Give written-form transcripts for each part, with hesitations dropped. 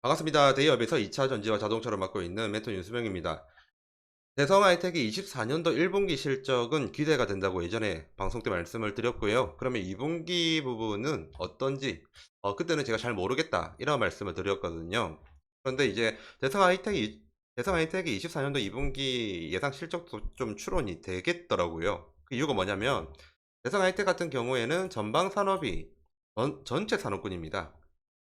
반갑습니다. 대기업에서 2차 전지와 자동차를 맡고 있는 멘토 윤수명입니다. 대성 하이텍의 24년도 1분기 실적은 기대가 된다고 예전에 방송 때 말씀을 드렸고요. 그러면 2분기 부분은 어떤지, 그때는 제가 잘 모르겠다, 이런 말씀을 드렸거든요. 그런데 이제 대성 하이텍이 24년도 2분기 예상 실적도 좀 추론이 되겠더라고요. 그 이유가 뭐냐면, 대성 하이텍 같은 경우에는 전방 산업이 전체 산업군입니다.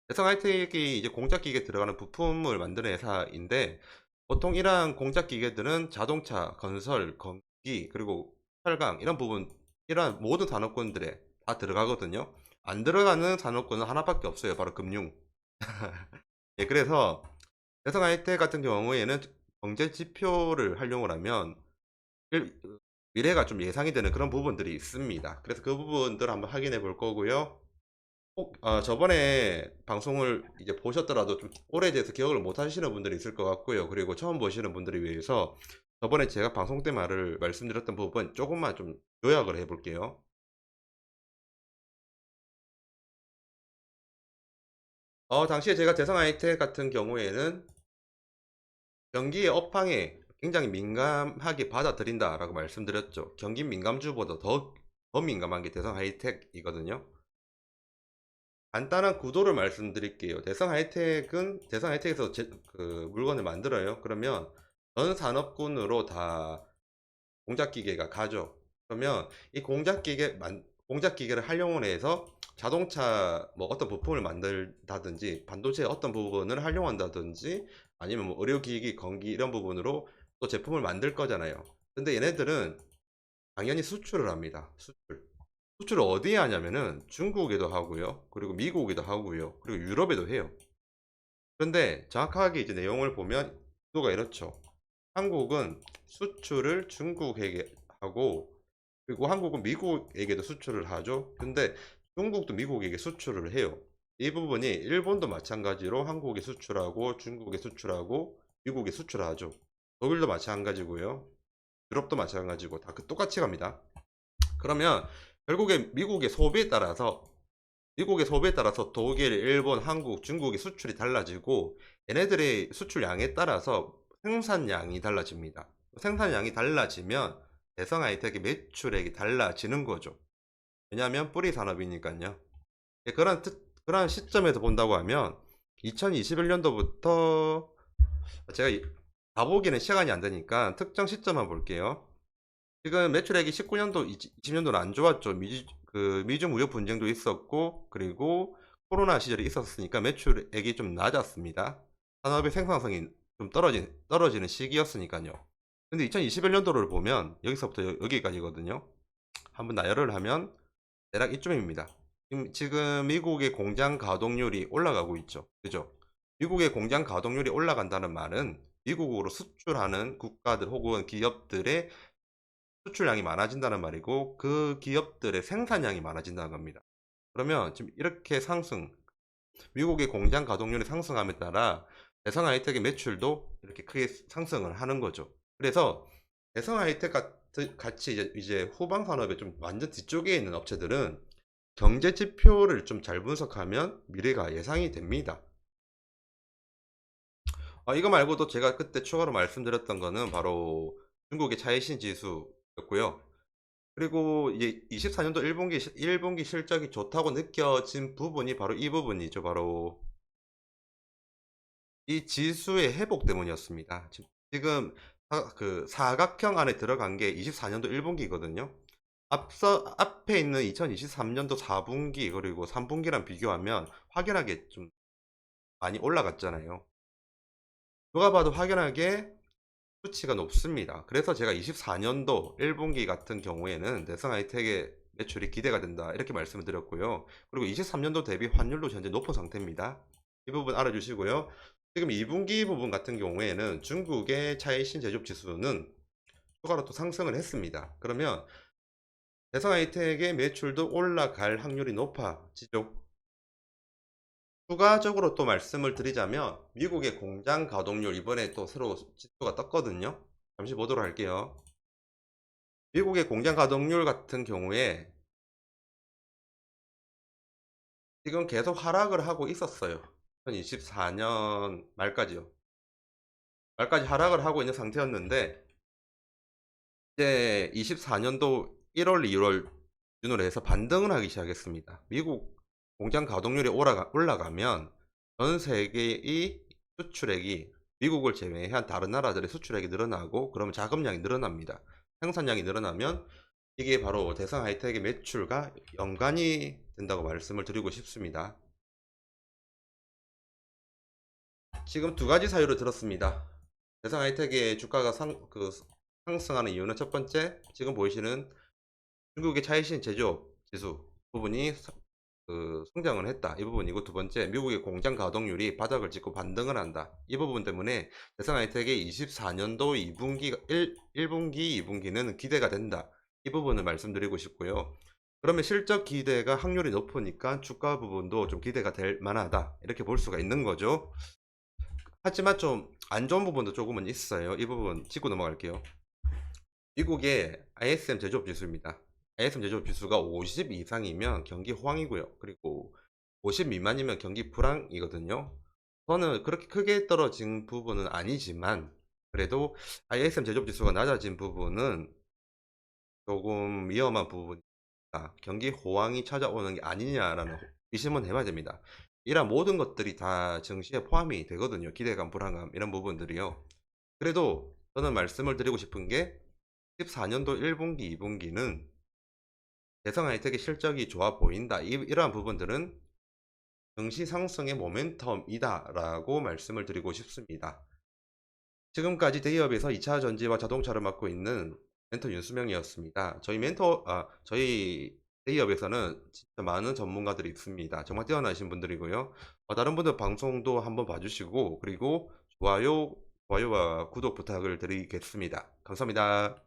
대성 하이텍이 이제 공작 기계에 들어가는 부품을 만드는 회사인데, 보통 이러한 공작 기계들은 자동차, 건설, 건기, 그리고 철강 이런 부분, 이런 모든 산업군들에 다 들어가거든요. 안 들어가는 산업군은 하나밖에 없어요. 바로 금융. 예, 그래서 대성 하이텍 같은 경우에는 경제 지표를 활용을 하면 일- 미래가 좀 예상이 되는 그런 부분들이 있습니다. 그래서 그 부분들 한번 확인해 볼 거고요. 꼭 저번에 방송을 이제 보셨더라도 좀 오래돼서 기억을 못 하시는 분들이 있을 것 같고요. 그리고 처음 보시는 분들을 위해서 저번에 제가 방송 때 말씀드렸던 부분 조금만 좀 요약을 해볼게요. 당시에 제가 대성 하이텍 같은 경우에는 경기의 업황에 굉장히 민감하게 받아들인다라고 말씀드렸죠. 경기 민감주보다 더 민감한 게 대성 하이텍이거든요. 간단한 구도를 말씀드릴게요. 대성 하이텍에서 그 물건을 만들어요. 그러면 전 산업군으로 다 공작 기계가 가죠. 그러면 이 공작 기계를 활용을 해서 자동차 뭐 어떤 부품을 만들다든지 반도체 어떤 부분을 활용한다든지 아니면 뭐 의료기기, 건기 이런 부분으로 또 제품을 만들 거잖아요. 근데 얘네들은 당연히 수출을 합니다. 수출을 어디에 하냐면은 중국에도 하고요. 그리고 미국에도 하고요. 그리고 유럽에도 해요. 그런데 정확하게 이제 내용을 보면 구도가 이렇죠. 한국은 수출을 중국에게 하고, 그리고 한국은 미국에게도 수출을 하죠. 근데 중국도 미국에게 수출을 해요. 이 부분이 일본도 마찬가지로 한국에 수출하고 중국에 수출하고 미국에 수출하죠. 독일도 마찬가지고요. 유럽도 마찬가지고 다 똑같이 갑니다. 그러면 결국에 미국의 소비에 따라서 독일, 일본, 한국, 중국의 수출이 달라지고 얘네들의 수출량에 따라서 생산량이 달라집니다. 생산량이 달라지면 대성 하이텍의 매출액이 달라지는 거죠. 왜냐하면 뿌리 산업이니까요. 그런 시점에서 본다고 하면 2021년도부터 제가 가보기는 시간이 안 되니까 특정 시점만 볼게요. 지금 매출액이 19년도, 20년도는 안 좋았죠. 미중 무역 분쟁도 있었고, 그리고 코로나 시절이 있었으니까 매출액이 좀 낮았습니다. 산업의 생산성이 좀 떨어지는 시기였으니까요. 근데 2021년도를 보면 여기서부터 여기까지거든요. 한번 나열을 하면 대략 이쯤입니다. 지금 미국의 공장 가동률이 올라가고 있죠. 그죠? 미국의 공장 가동률이 올라간다는 말은 미국으로 수출하는 국가들 혹은 기업들의 수출량이 많아진다는 말이고 그 기업들의 생산량이 많아진다는 겁니다. 그러면 지금 이렇게 미국의 공장 가동률이 상승함에 따라 대성 하이텍의 매출도 이렇게 크게 상승을 하는 거죠. 그래서 대성 하이텍 같이 이제 후방 산업에 좀 완전 뒤쪽에 있는 업체들은 경제 지표를 좀 잘 분석하면 미래가 예상이 됩니다. 이거 말고도 제가 그때 추가로 말씀드렸던 거는 바로 중국의 차이신 지수였고요. 그리고 이제 24년도 1분기 실적이 좋다고 느껴진 부분이 바로 이 부분이죠. 바로 이 지수의 회복 때문이었습니다. 지금 그 사각형 안에 들어간 게 24년도 1분기거든요. 앞에 있는 2023년도 4분기 그리고 3분기랑 비교하면 확연하게 좀 많이 올라갔잖아요. 누가 봐도 확연하게 수치가 높습니다. 그래서 제가 24년도 1분기 같은 경우에는 대성 하이텍의 매출이 기대가 된다 이렇게 말씀을 드렸고요. 그리고 23년도 대비 환율도 현재 높은 상태입니다. 이 부분 알아주시고요. 지금 2분기 부분 같은 경우에는 중국의 차이신 제조업 지수는 추가로 또 상승을 했습니다. 그러면 대성 하이텍의 매출도 올라갈 확률이 높아지죠. 추가적으로 또 말씀을 드리자면 미국의 공장 가동률 이번에 또 새로 지수가 떴거든요. 잠시 보도록 할게요. 미국의 공장 가동률 같은 경우에 지금 계속 하락을 하고 있었어요. 2024년 말까지요. 말까지 하락을 하고 있는 상태였는데 이제 24년도 1월, 2월 기준으로 해서 반등을 하기 시작했습니다. 미국 공장 가동률이 올라가면 전 세계의 수출액이 미국을 제외한 다른 나라들의 수출액이 늘어나고 그러면 자금량이 늘어납니다. 생산량이 늘어나면 이게 바로 대성 하이텍의 매출과 연관이 된다고 말씀을 드리고 싶습니다. 지금 두 가지 사유를 들었습니다. 대성 하이텍의 주가가 상승하는 이유는 첫 번째, 지금 보이시는 중국의 차이신 제조업 지수 부분이 성장을 했다. 이 부분이고, 두 번째, 미국의 공장 가동률이 바닥을 찍고 반등을 한다. 이 부분 때문에 대성 하이텍의 24년도 1분기, 2분기는 기대가 된다. 이 부분을 말씀드리고 싶고요. 그러면 실적 기대가 확률이 높으니까 주가 부분도 좀 기대가 될 만하다. 이렇게 볼 수가 있는 거죠. 하지만 좀 안 좋은 부분도 조금은 있어요. 이 부분 짚고 넘어갈게요. 미국의 ISM 제조업 지수입니다. ISM 제조업 지수가 50 이상이면 경기 호황이고요. 그리고 50 미만이면 경기 불황이거든요. 저는 그렇게 크게 떨어진 부분은 아니지만 그래도 ISM 제조업 지수가 낮아진 부분은 조금 위험한 부분이다. 경기 호황이 찾아오는 게 아니냐라는 의심은 해봐야 됩니다. 이런 모든 것들이 다 증시에 포함이 되거든요. 기대감, 불안감 이런 부분들이요. 그래도 저는 말씀을 드리고 싶은 게 14년도 1분기, 2분기는 대성 하이텍의 실적이 좋아 보인다. 이러한 부분들은 증시 상승의 모멘텀이다 라고 말씀을 드리고 싶습니다. 지금까지 대기업에서 2차 전지와 자동차를 맡고 있는 멘토 윤수명이었습니다. 저희 대기업에서는 진짜 많은 전문가들이 있습니다. 정말 뛰어나신 분들이고요. 다른 분들 방송도 한번 봐주시고, 그리고 좋아요와 구독 부탁을 드리겠습니다. 감사합니다.